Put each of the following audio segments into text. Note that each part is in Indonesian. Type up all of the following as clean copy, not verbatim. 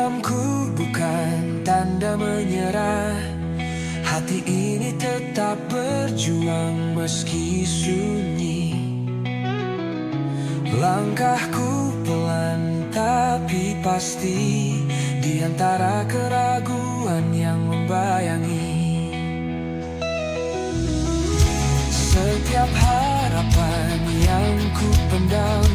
Diamku bukan tanda menyerah. Hati ini tetap berjuang meski sunyi. Langkahku pelan tapi pasti, di antara keraguan yang membayangi. Setiap harapan yang ku pendam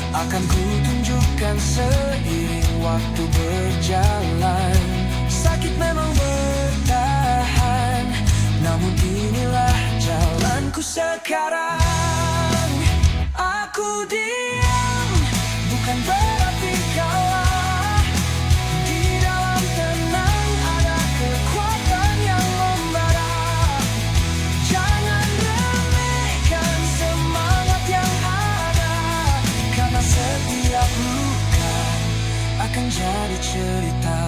akan ku tunjukkan seiring waktu berjalan. Sakit memang bertahan, namun inilah jalanku sekarang. Aku diam, bukan berarti kalah. Di dalam tenang ada kekuatan yang membara. Jangan remehkan semangat yang ada, karena setiap luka akan jadi cerita.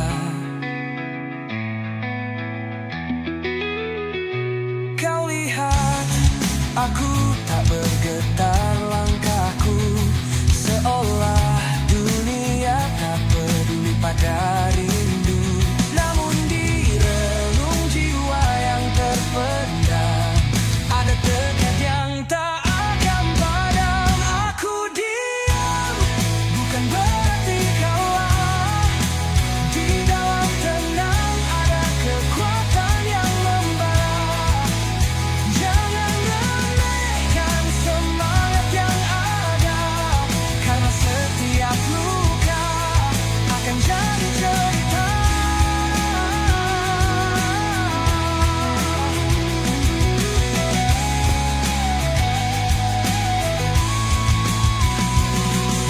Kau lihat, aku tak bergetar langkahku, seolah dunia tak peduli pada rindu. Namun di relung jiwa yang terpendam ada tekad yang tak akan padam. Aku diam, bukan berarti kalah. Di dalam tenang ada kekuatan yang membara. Jangan remehkan semangat yang ada, karena setiap luka akan jadi cerita.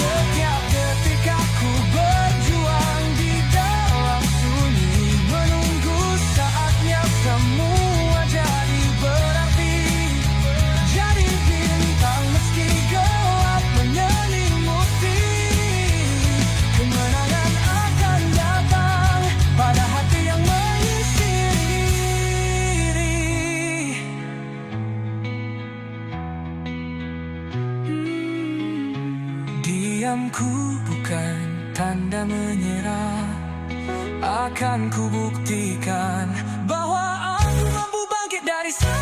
Setiap detik aku berjuang di dalam sunyi, menunggu saatnya semua jadi berarti. Jadi bintang meski gelap menyelimuti. Kemenangan akan datang pada hati yang mengisi diri. Diamku bukan tanda menyerah. Akan ku buktikan bahwa aku mampu bangkit dari sana.